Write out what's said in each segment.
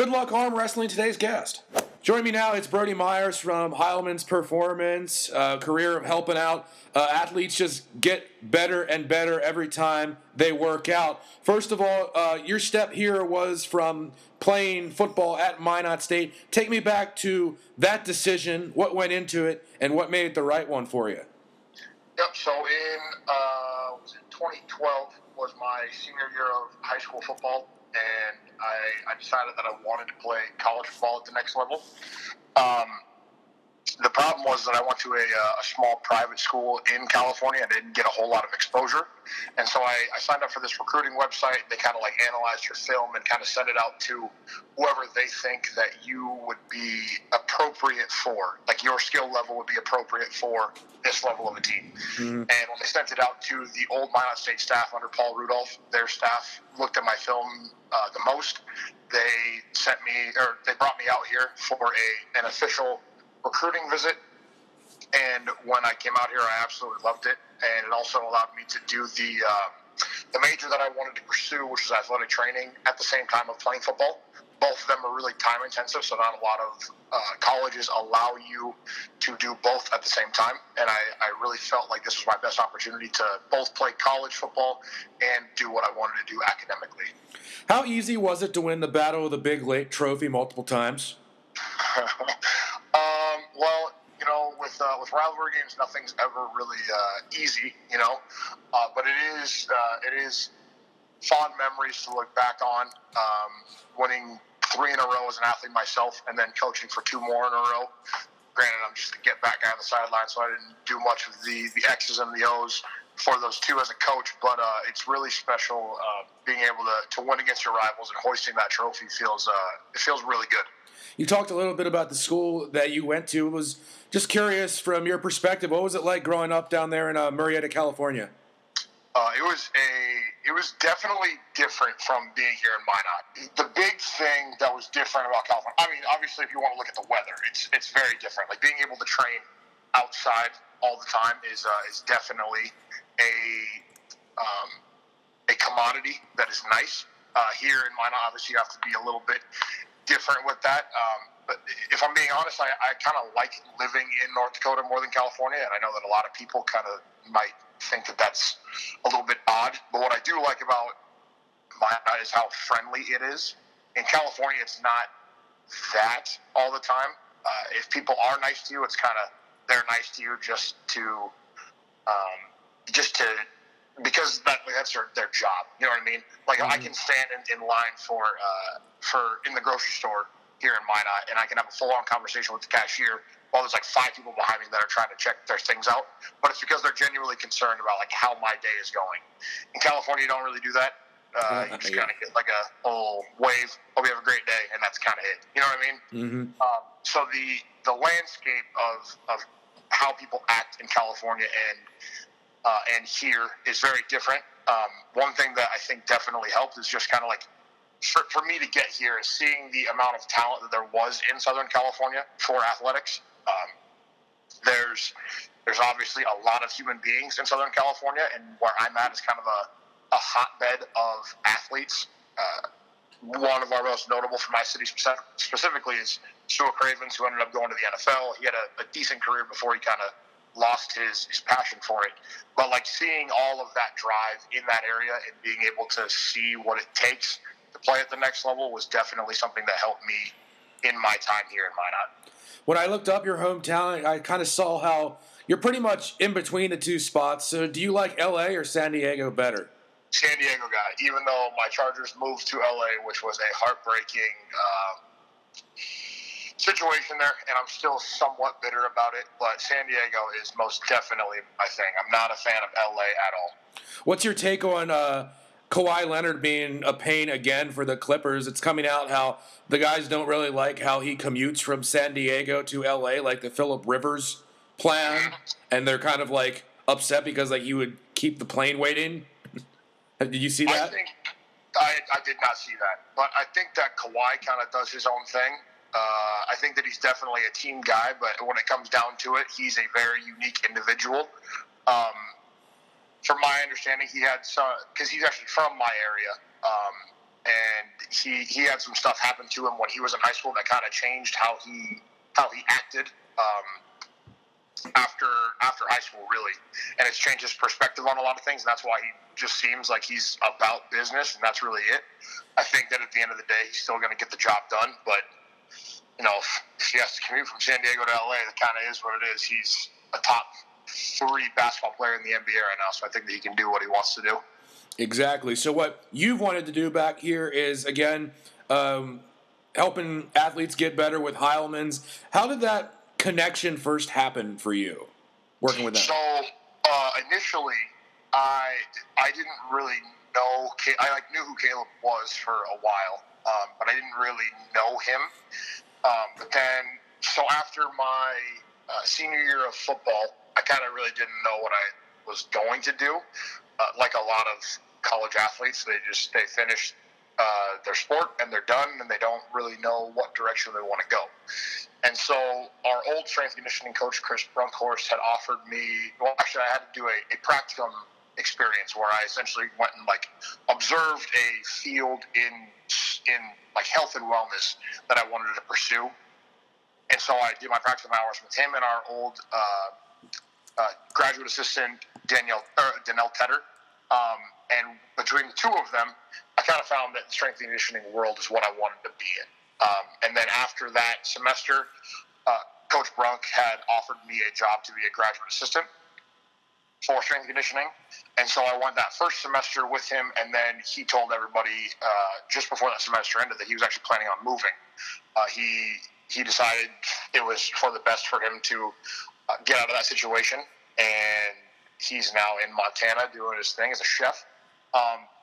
Good luck arm wrestling today's guest. Joining me now, it's Brody Myers from Heilman's Performance, career of helping out athletes just get better and better every time they work out. First of all, your step here was from playing football at Minot State. Take me back to that decision, what went into it, and what made it the right one for you. Yep, so in 2012 was my senior year of high school football, and I decided that I wanted to play college football at the next level. The problem was that I went to a small private school in California and didn't get a whole lot of exposure. And so I signed up for this recruiting website. They kind of like analyzed your film and kind of send it out to whoever they think that you would be appropriate for, like your skill level would be appropriate for this level of a team. Mm-hmm. And when they sent it out to the old Minot State staff under Paul Rudolph, their staff looked at my film the most. They brought me out here for an official recruiting visit, and when I came out here, I absolutely loved it, and it also allowed me to do the major that I wanted to pursue, which was athletic training, at the same time of playing football. Both of them are really time intensive, so not a lot of colleges allow you to do both at the same time, and I really felt like this was my best opportunity to both play college football and do what I wanted to do academically. How easy was it to win the Battle of the Big Lake trophy multiple times? Well, with rivalry games, nothing's ever really easy, but it is fond memories to look back on. Winning 3 in a row as an athlete myself, and then coaching for 2 more in a row. Granted, I'm just a get back guy on the sideline, so I didn't do much of the X's and the O's for those 2 as a coach, but it's really special being able to win against your rivals and hoisting that trophy feels really good. You talked a little bit about the school that you went to. Was just curious from your perspective, what was it like growing up down there in Murrieta, California? It was definitely different from being here in Minot. The big thing that was different about California, I mean, obviously, if you want to look at the weather, it's very different. Like being able to train outside all the time is definitely a commodity that is nice. Here in Minot, obviously, you have to be a little bit different with that. But if I'm being honest, I kind of like living in North Dakota more than California, and I know that a lot of people kind of might think that that's a little bit odd. But what I do like about Minot is how friendly it is. In California, it's not that all the time. If people are nice to you, it's kind of they're nice to you just to because that's their job. You know what I mean? Like I can stand in line for in the grocery store here in Minot, and I can have a full-on conversation with the cashier while there's like 5 people behind me that are trying to check their things out. But it's because they're genuinely concerned about like how my day is going. In California, you don't really do that. You just kind of get like a little wave. Hope you have a great day, and that's kind of it. You know what I mean? Mm-hmm. So the landscape of how people act in California and here is very different. One thing that I think definitely helped is just kind of like for me to get here is seeing the amount of talent that there was in Southern California for athletics. There's obviously a lot of human beings in Southern California, and where I'm at is kind of a hotbed of athletes. One of our most notable for my city specifically is Stuart Cravens, who ended up going to the NFL. He had a decent career before he kind of lost his passion for it. But like seeing all of that drive in that area and being able to see what it takes to play at the next level was definitely something that helped me in my time here in Minot. When I looked up your hometown, I kind of saw how you're pretty much in between the 2 spots. So do you like LA or San Diego better? San Diego guy, even though my Chargers moved to LA, which was a heartbreaking situation there, and I'm still somewhat bitter about it, but San Diego is most definitely my thing. I'm not a fan of LA at all. What's your take on Kawhi Leonard being a pain again for the Clippers? It's coming out how the guys don't really like how he commutes from San Diego to LA, like the Phillip Rivers plan, and they're kind of like upset because like he would keep the plane waiting. Did you see that? I did not see that, but I think that Kawhi kind of does his own thing. I think that he's definitely a team guy, but when it comes down to it, he's a very unique individual. From my understanding, he had some, because he's actually from my area, and he had some stuff happen to him when he was in high school that kind of changed how he acted after high school, really, and it's changed his perspective on a lot of things, and that's why he just seems like he's about business, and that's really it. I think that at the end of the day, he's still going to get the job done, but if he has to commute from San Diego to LA, that kind of is what it is. He's a top 3 basketball player in the NBA right now, so I think that he can do what he wants to do. Exactly. So what you've wanted to do back here is, again, helping athletes get better with Heilman's. How did that connection first happen for you, working with them? So initially, I didn't really know. I knew who Caleb was for a while, but I didn't really know him. But then, so after my senior year of football, I kind of really didn't know what I was going to do. Like a lot of college athletes, they finish their sport and they're done, and they don't really know what direction they want to go. And so our old strength and conditioning coach, Chris Brunkhorst, had offered me, well, actually I had to do a practicum experience where I essentially went and observed a field in health and wellness that I wanted to pursue. And so I did my practicum hours with him and our old graduate assistant, Danelle Tedder. And between the two of them, I kind of found that the strength and conditioning world is what I wanted to be in. And then after that semester, Coach Brunk had offered me a job to be a graduate assistant for strength and conditioning. And so I went that first semester with him, and then he told everybody just before that semester ended that he was actually planning on moving. He decided it was for the best for him to get out of that situation, and he's now in Montana doing his thing as a chef.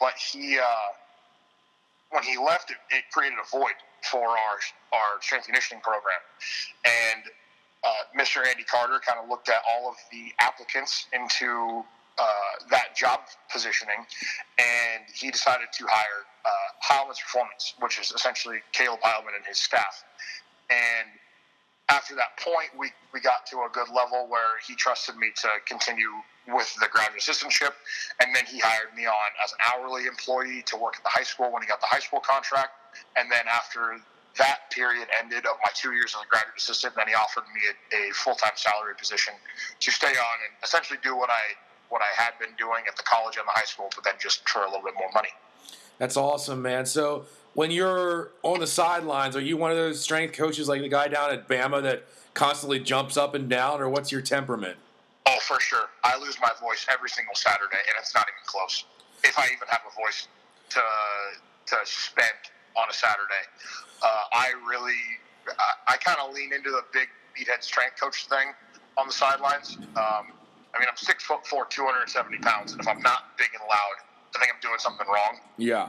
But when he left, it created a void for our strength and conditioning program. And Mr. Andy Carter kind of looked at all of the applicants into that job positioning, and he decided to hire Heilman's Performance, which is essentially Caleb Heilman and his staff. And after that point, we got to a good level where he trusted me to continue with the graduate assistantship, and then he hired me on as an hourly employee to work at the high school when he got the high school contract. And then after that period ended of my 2 years as a graduate assistant, then he offered me a full-time salary position to stay on and essentially do what I had been doing at the college and the high school, but then just for a little bit more money. That's awesome, man. So when you're on the sidelines, are you one of those strength coaches like the guy down at Bama that constantly jumps up and down, or what's your temperament? Oh, for sure. I lose my voice every single Saturday, and it's not even close. If I even have a voice to spend on a Saturday, I kind of lean into the big meathead strength coach thing on the sidelines. I'm 6'4", 270 pounds, and if I'm not big and loud, I think I'm doing something wrong. Yeah.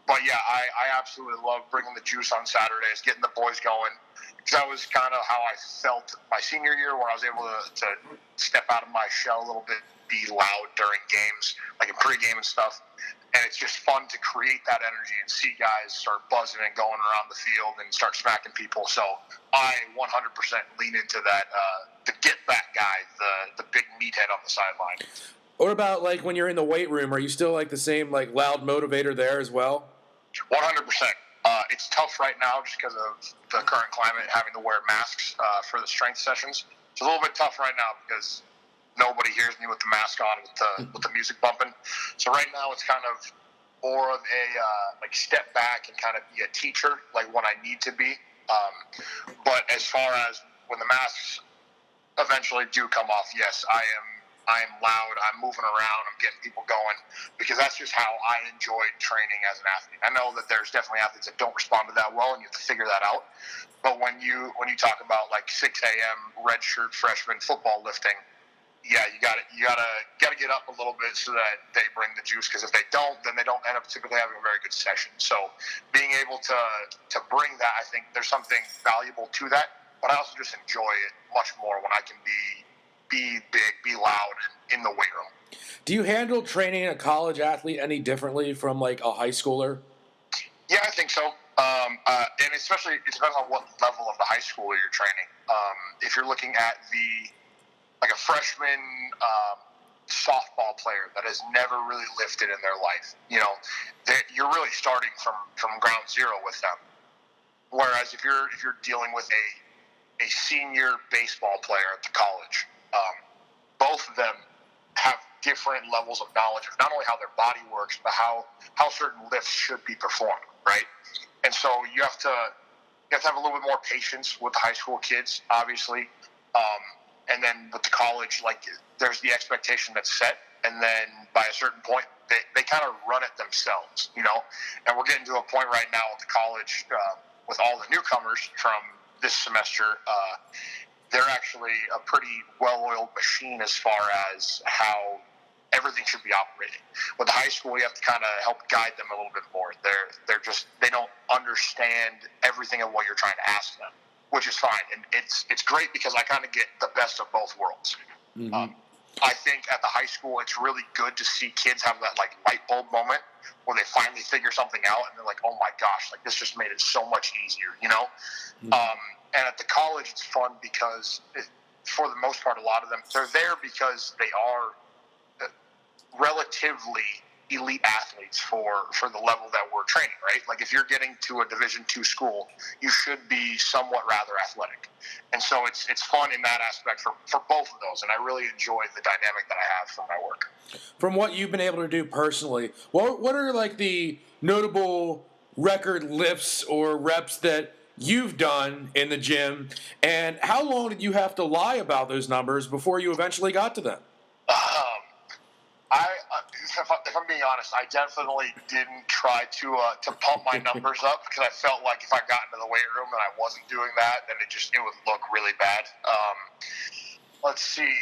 But yeah, I absolutely love bringing the juice on Saturdays, getting the boys going. Because that was kind of how I felt my senior year, where I was able to step out of my shell a little bit, be loud during games, like in pregame and stuff. And it's just fun to create that energy and see guys start buzzing and going around the field and start smacking people. So I 100% lean into that, the get-back guy, the big meathead on the sideline. What about when you're in the weight room? Are you still the same loud motivator there as well? 100%. It's tough right now just because of the current climate, having to wear masks for the strength sessions. It's a little bit tough right now because nobody hears me with the mask on, with the music bumping. So right now it's kind of more of a step back and kind of be a teacher, when I need to be. But as far as when the masks eventually do come off, yes, I am loud, I'm moving around, I'm getting people going, because that's just how I enjoyed training as an athlete. I know that there's definitely athletes that don't respond to that well, and you have to figure that out. But when you talk about 6 a.m. redshirt freshman football lifting, yeah, you gotta get up a little bit so that they bring the juice, because if they don't, then they don't end up typically having a very good session. So being able to bring that, I think there's something valuable to that, but I also just enjoy it much more when I can be big, be loud in the weight room. Do you handle training a college athlete any differently from a high schooler? Yeah, I think so. And especially, it depends on what level of the high schooler you're training. If you're looking at a freshman softball player that has never really lifted in their life. You're really starting from ground zero with them. Whereas if you're dealing with a senior baseball player at the college, both of them have different levels of knowledge of not only how their body works, but how certain lifts should be performed, right? And so you have to have a little bit more patience with the high school kids, obviously. And then with the college, like, there's the expectation that's set, and then by a certain point, they kind of run it themselves, And we're getting to a point right now at the college with all the newcomers from this semester. They're actually a pretty well-oiled machine as far as how everything should be operating. With the high school, you have to kind of help guide them a little bit more. They don't understand everything of what you're trying to ask them, which is fine. And it's great because I kind of get the best of both worlds. Mm-hmm. I think at the high school, it's really good to see kids have that like light bulb moment where they finally figure something out and they're like, oh my gosh, like this just made it so much easier, Mm-hmm. And at the college, it's fun because for the most part, a lot of them, they're there because they are relatively elite athletes for the level that we're training, right? Like if you're getting to a Division II school, you should be somewhat rather athletic. And so it's fun in that aspect for both of those, and I really enjoy the dynamic that I have from my work. From what you've been able to do personally, what are like the notable record lifts or reps that you've done in the gym, and how long did you have to lie about those numbers before you eventually got to them? If I'm being honest, I definitely didn't try to pump my numbers up because I felt like if I got into the weight room and I wasn't doing that, then it would look really bad. Let's see.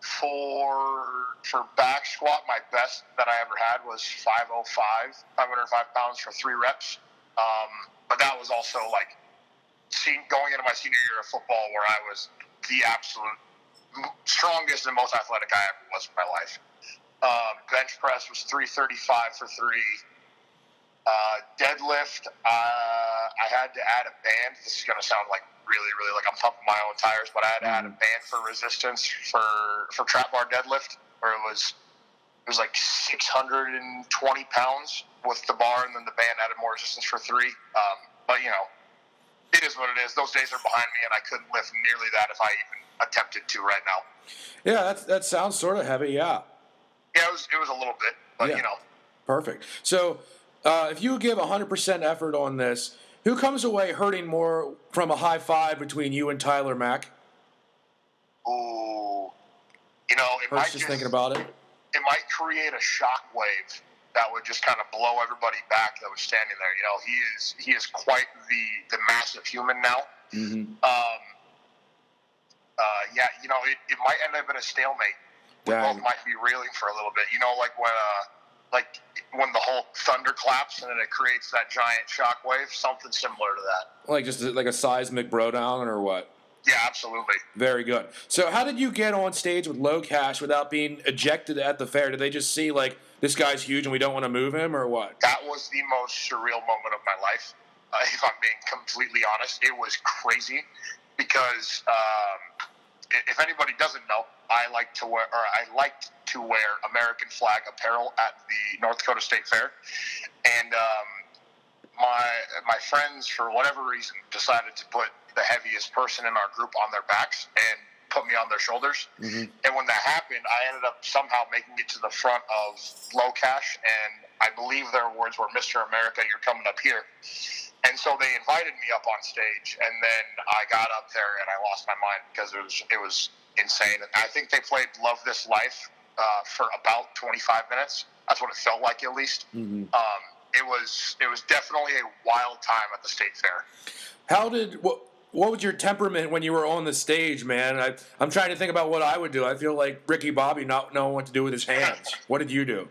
For back squat, my best that I ever had was 505 pounds for 3 reps. But that was also like going into my senior year of football where I was the absolute strongest and most athletic I ever was in my life. Bench press was 335 for 3. Deadlift, I had to add a band. This is going to sound like really, really like I'm pumping my own tires, but I had to add a band for resistance for trap bar deadlift, where it was like 620 pounds with the bar, and then the band added more resistance for 3. But it is what it is. Those days are behind me, and I couldn't lift nearly that if I even attempted to right now. Yeah, that sounds sort of heavy. Yeah. Yeah, it was a little bit, but yeah. Perfect. So, if you give 100% effort on this, who comes away hurting more from a high five between you and Tyler Mack? Ooh, just thinking about it. It might create a shock wave that would just kind of blow everybody back that was standing there. He is quite the massive human now. Mm-hmm. It might end up in a stalemate. We both might be reeling for a little bit. Like when the whole thunder claps and then it creates that giant shock wave, something similar to that. Like just like a seismic blowdown or what? Yeah, absolutely. Very good. So how did you get on stage with LOCASH without being ejected at the fair? Did they just see, like, this guy's huge and we don't want to move him, or what? That was the most surreal moment of my life, if I'm being completely honest. It was crazy because if anybody doesn't know, I liked to wear American flag apparel at the North Dakota State Fair. And my friends, for whatever reason, decided to put the heaviest person in our group on their backs and put me on their shoulders. Mm-hmm. And when that happened, I ended up somehow making it to the front of LOCASH, and I believe their words were, "Mr. America, you're coming up here." And so they invited me up on stage, and then I got up there and I lost my mind because it was insane. And I think they played "Love This Life" for about 25 minutes. That's what it felt like, at least. Mm-hmm. It was definitely a wild time at the state fair. What was your temperament when you were on the stage, man? I'm trying to think about what I would do. I feel like Ricky Bobby not knowing what to do with his hands. What did you do?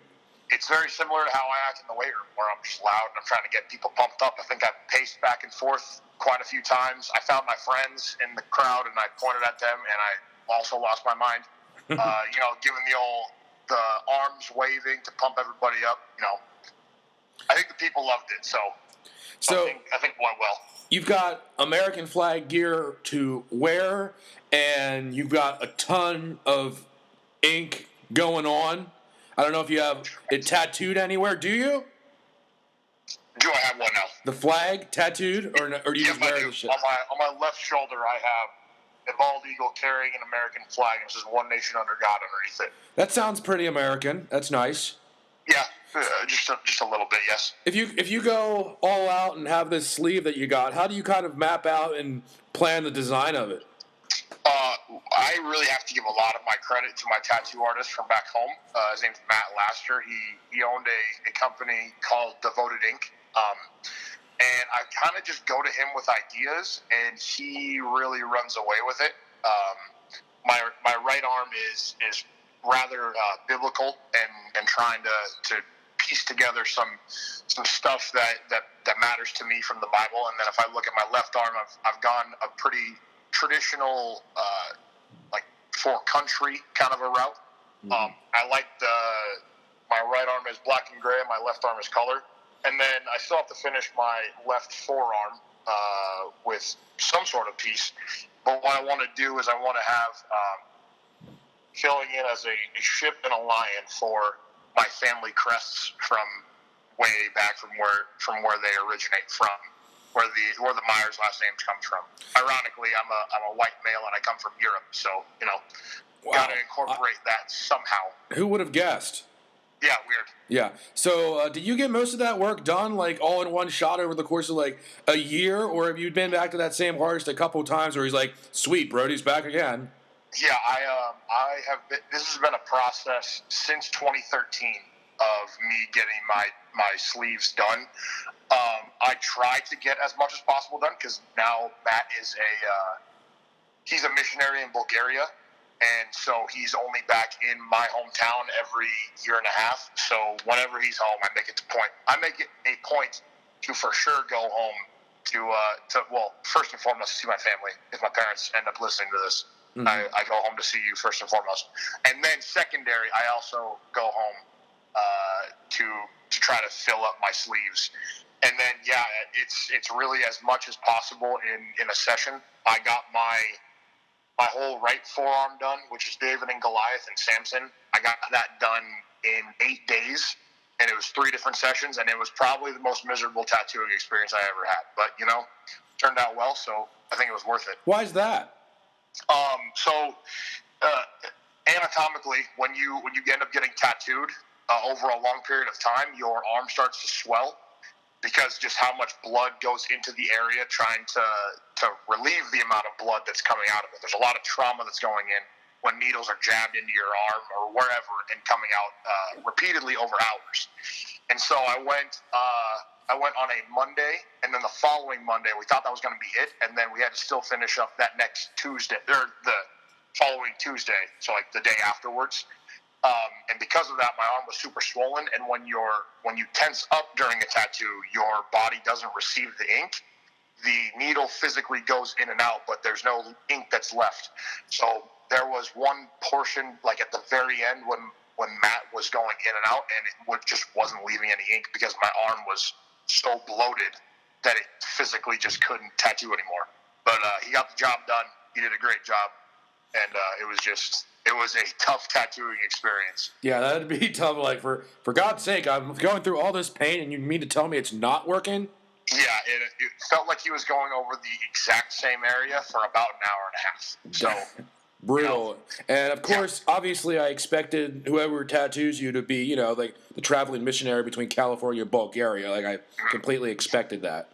It's very similar to how I act in the weight room, where I'm just loud and I'm trying to get people pumped up. I think I paced back and forth quite a few times. I found my friends in the crowd and I pointed at them, and I also lost my mind. Giving the arms waving to pump everybody up. I think the people loved it, so I think it went well. You've got American flag gear to wear, and you've got a ton of ink going on. I don't know if you have it tattooed anywhere. Do you? Do I have one now? The flag tattooed, or do you just wear the shit? On my left shoulder, I have a bald eagle carrying an American flag, and it says "One Nation Under God" underneath it. That sounds pretty American. That's nice. Yeah, just a little bit, yes. If you go all out and have this sleeve that you got, how do you kind of map out and plan the design of it? I really have to give a lot of my credit to my tattoo artist from back home. His name's Matt Laster. He owned a company called Devoted Ink. And I kind of just go to him with ideas, and he really runs away with it. My right arm is rather biblical and trying to piece together some stuff that matters to me from the Bible. And then if I look at my left arm, I've gone a pretty traditional like for country kind of a route. I like my right arm is black and gray, and my left arm is color. And then I still have to finish my left forearm with some sort of piece. But what I want to do is I want to have filling in as a ship and a lion for my family crests from way back from where they originate from, where the Myers last name comes from. Ironically, I'm a white male and I come from Europe, so Wow. Got to incorporate that somehow. Who would have guessed? Yeah, weird. Yeah. So, did you get most of that work done, like, all in one shot over the course of, like, a year? Or have you been back to that same artist a couple times where he's like, sweet, Brody's back again? Yeah, I have been, this has been a process since 2013 of me getting my sleeves done. I try to get as much as possible done because now Matt is he's a missionary in Bulgaria. And so he's only back in my hometown every year and a half. So whenever he's home, I make it a point to for sure go home to first and foremost, see my family. If my parents end up listening to this, I go home to see you first and foremost. And then secondary, I also go home to try to fill up my sleeves. And then, yeah, it's really as much as possible in a session. I got my whole right forearm done, which is David and Goliath and Samson. I got that done in 8 days, and it was 3 different sessions, and it was probably the most miserable tattooing experience I ever had. But, turned out well, so I think it was worth it. Why is that? Anatomically, when you end up getting tattooed over a long period of time, your arm starts to swell, because just how much blood goes into the area trying to relieve the amount of blood that's coming out of it. There's a lot of trauma that's going in when needles are jabbed into your arm or wherever and coming out repeatedly over hours. And so I went on a Monday, and then the following Monday, we thought that was going to be it, and then we had to still finish up that next Tuesday, or the following Tuesday, so like the day afterwards. And because of that, my arm was super swollen. And when you tense up during a tattoo, your body doesn't receive the ink. The needle physically goes in and out, but there's no ink that's left. So there was one portion, like at the very end, when Matt was going in and out, and it just wasn't leaving any ink because my arm was so bloated that it physically just couldn't tattoo anymore. But he got the job done. He did a great job, and it was a tough tattooing experience. Yeah, that'd be tough. Like, for God's sake, I'm going through all this pain, and you mean to tell me it's not working? Yeah, it felt like he was going over the exact same area for about an hour and a half. So brutal. And of course, obviously, I expected whoever tattoos you to be, like the traveling missionary between California and Bulgaria. Like, I completely expected that.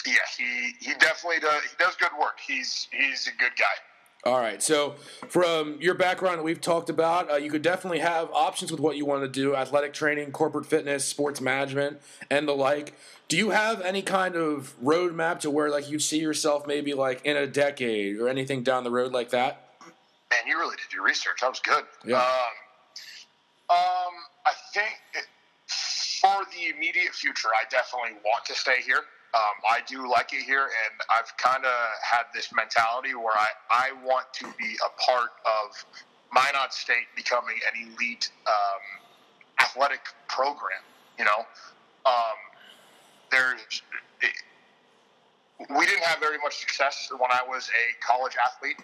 Yeah, he definitely does. He does good work. He's a good guy. All right, so from your background that we've talked about, you could definitely have options with what you want to do: athletic training, corporate fitness, sports management, and the like. Do you have any kind of roadmap to where, like, you see yourself maybe, like, in a decade or anything down the road like that? Man, you really did your research. That was good. Yeah. I think for the immediate future, I definitely want to stay here. I do like it here, and I've kind of had this mentality where I want to be a part of Minot State becoming an elite athletic program. We didn't have very much success when I was a college athlete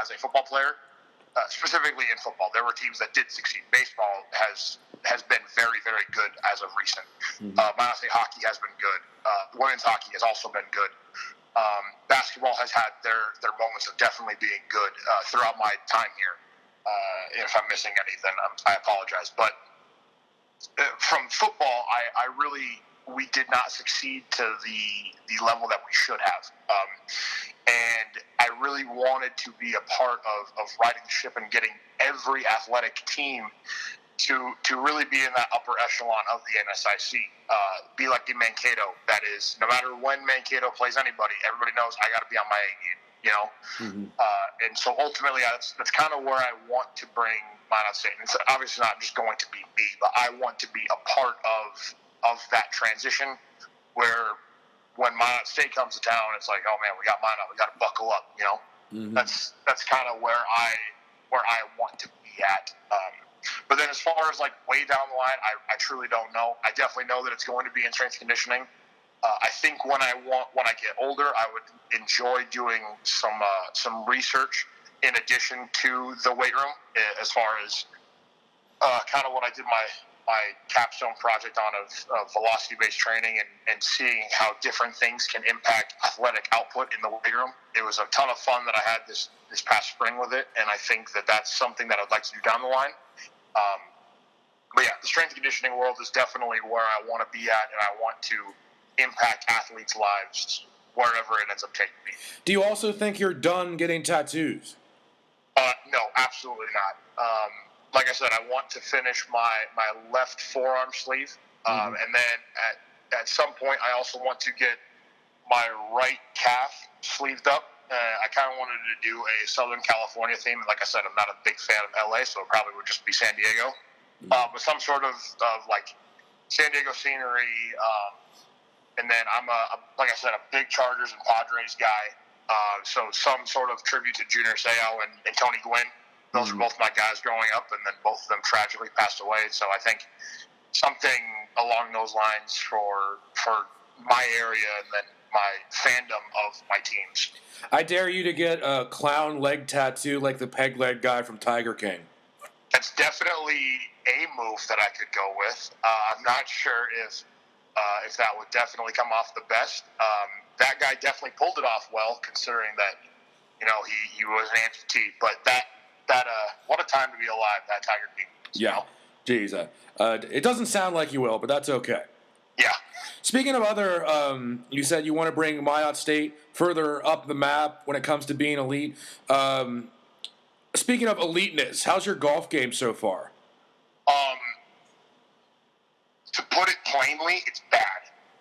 as a football player. specifically in football. There were teams that did succeed. Baseball has been very, very good as of recent. Minot State hockey has been good. Women's hockey has also been good. Basketball has had their moments of definitely being good throughout my time here. If I'm missing anything, I apologize. But from football, we did not succeed to the level that we should have. And I really wanted to be a part of riding the ship and getting every athletic team to really be in that upper echelon of the NSIC. Be like the Mankato. That is, no matter when Mankato plays anybody, everybody knows I got to be on my A game. You know, and so ultimately, that's kind of where I want to bring Minot State. It's obviously not just going to be me, but I want to be a part of that transition where when Minot State comes to town, it's like, oh man, we got Minot, we got to buckle up. You know, that's kind of where I want to be at. But then as far as like way down the line, I truly don't know. I definitely know that it's going to be in strength conditioning. I think when I get older, I would enjoy doing some research in addition to the weight room, as far as kind of what I did my capstone project on of velocity-based training and seeing how different things can impact athletic output in the weight room. It was a ton of fun that I had this past spring with it, and I think that that's something that I'd like to do down the line. But yeah, the strength and conditioning world is definitely where I want to be at, and I want to impact athletes' lives wherever it ends up taking me. Do you also think you're done getting tattoos? No, absolutely not. Like I said, I want to finish my left forearm sleeve, and then at some point, I also want to get my right calf sleeved up. I kind of wanted to do a Southern California theme. Like I said, I'm not a big fan of LA, so it probably would just be San Diego. But some sort of like San Diego scenery. And then I'm like I said, a big Chargers and Padres guy. So some sort of tribute to Junior Seau and Tony Gwynn. Those were both my guys growing up, and then both of them tragically passed away. So I think something along those lines for my area and then my fandom of my teams. I dare you to get a clown leg tattoo like the peg leg guy from Tiger King. That's definitely a move that I could go with. I'm not sure if that would definitely come off the best. That guy definitely pulled it off well, considering that, you know, he was an amputee. But that what a time to be alive, that Tiger King. Yeah. Jeez. It doesn't sound like you will, but that's okay. Yeah. Speaking of other, you said you want to bring Minot State further up the map when it comes to being elite. Speaking of eliteness, how's your golf game so far? To put it plainly, it's bad.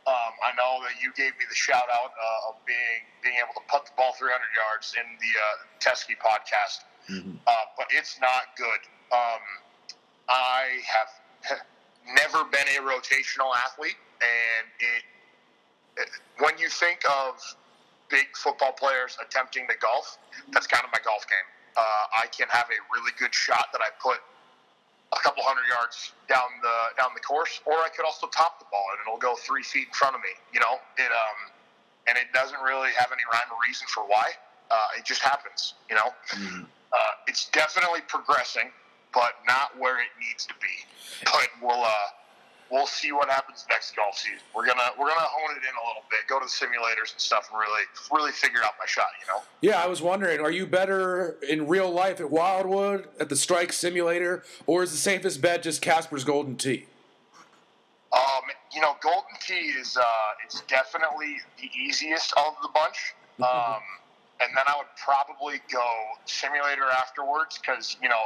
I know that you gave me the shout out of being able to putt the ball 300 yards in the Teskey podcast, but it's not good. I have never been a rotational athlete, and when you think of big football players attempting to golf, that's kind of my golf game. I can have a really good shot that I put a couple hundred yards down the course, or I could also top the ball and it'll go 3 feet in front of me. You know, and it doesn't really have any rhyme or reason for why. It just happens. You know, it's definitely progressing, but not where it needs to be. But we'll see what happens next golf season. We're gonna hone it in a little bit, go to the simulators and stuff, and really figure out my shot. You know. Yeah, I was wondering, are you better in real life at Wildwood at the Strike Simulator, or is the safest bet just Casper's Golden Tee? You know, Golden Tee is it's definitely the easiest of the bunch. And then I would probably go simulator afterwards because, you know,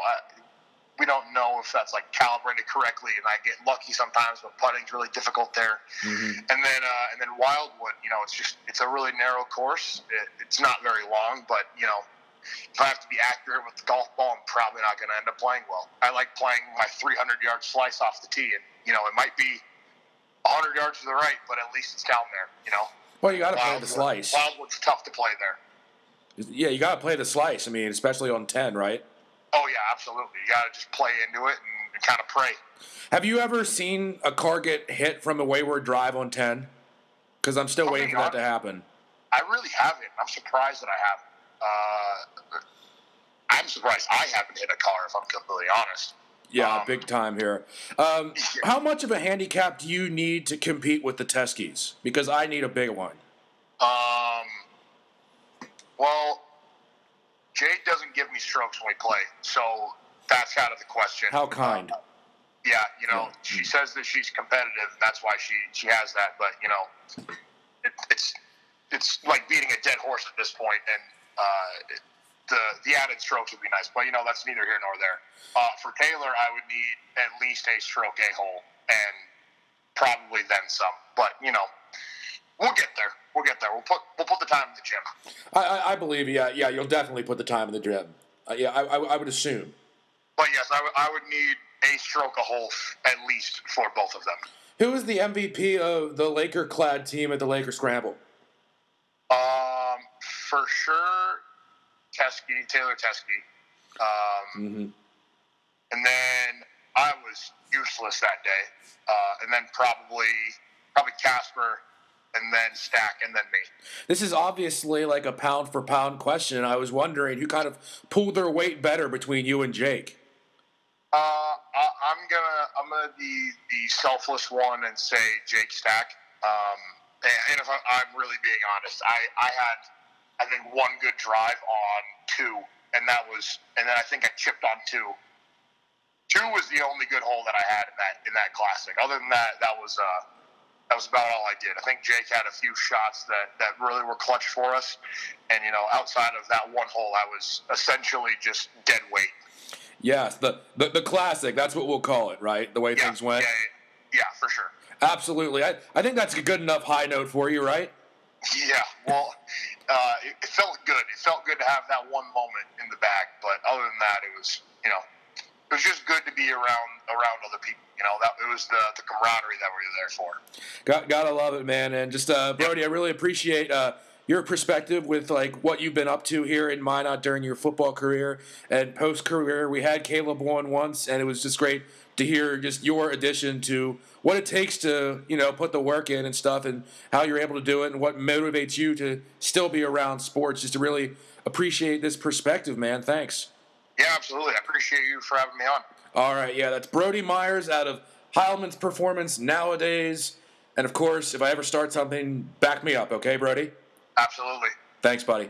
we don't know if that's like calibrated correctly, and I get lucky sometimes, but putting's really difficult there. And then Wildwood, you know, it's a really narrow course. It's not very long, but you know, if I have to be accurate with the golf ball, I'm probably not going to end up playing well. I like playing my 300-yard slice off the tee, and you know, it might be 100 yards to the right, but at least it's down there. You know. Well, you got to play the slice. Wildwood's tough to play there. Yeah, you got to play the slice. I mean, especially on 10, right? Oh, yeah, absolutely. You got to just play into it and kind of pray. Have you ever seen a car get hit from a wayward drive on 10? Because I'm still waiting for that to happen. I really haven't. I'm surprised that I haven't. I'm surprised I haven't hit a car, if I'm completely honest. Yeah, big time here. How much of a handicap do you need to compete with the Teskies? Because I need a big one. Well, Jade doesn't give me strokes when we play, so that's out of the question. How kind. Yeah, she says that she's competitive, and that's why she has that. But it's like beating a dead horse at this point, and the added strokes would be nice. But that's neither here nor there. For Taylor, I would need at least a stroke a-hole, and probably then some. But we'll get there. We'll get there. We'll put the time in the gym. I believe, yeah, you'll definitely put the time in the gym. I would assume. But yes, I would need a stroke a hole at least for both of them. Who is the MVP of the Laker-clad team at the Laker Scramble? For sure, Taylor Teskey. And then I was useless that day. And then probably Casper, and then Stack, and then me. This is obviously like a pound-for-pound question, and I was wondering who kind of pulled their weight better between you and Jake. I'm gonna be the selfless one and say Jake Stack. And if I'm really being honest, I had I think one good drive on two, and then I think I chipped on two. Two was the only good hole that I had in that classic. Other than that, that was about all I did. I think Jake had a few shots that really were clutch for us, and outside of that one hole, I was essentially just dead weight. Yes, the classic. That's what we'll call it, right? The way things went. Yeah, for sure. Absolutely. I think that's a good enough high note for you, right? Yeah. Well, it felt good. It felt good to have that one moment in the bag, but other than that, it was it was just good to be around other people. It was the camaraderie that we were there for. Gotta love it, man. And just Brody, I really appreciate your perspective with like what you've been up to here in Minot during your football career and post career. We had Caleb on once, and it was just great to hear just your addition to what it takes to put the work in and stuff, and how you're able to do it, and what motivates you to still be around sports. Just to really appreciate this perspective, man. Thanks. Yeah, absolutely. I appreciate you for having me on. All right, yeah, that's Brody Myers out of Heilman's Performance Nowadays. And, of course, if I ever start something, back me up, okay, Brody? Absolutely. Thanks, buddy.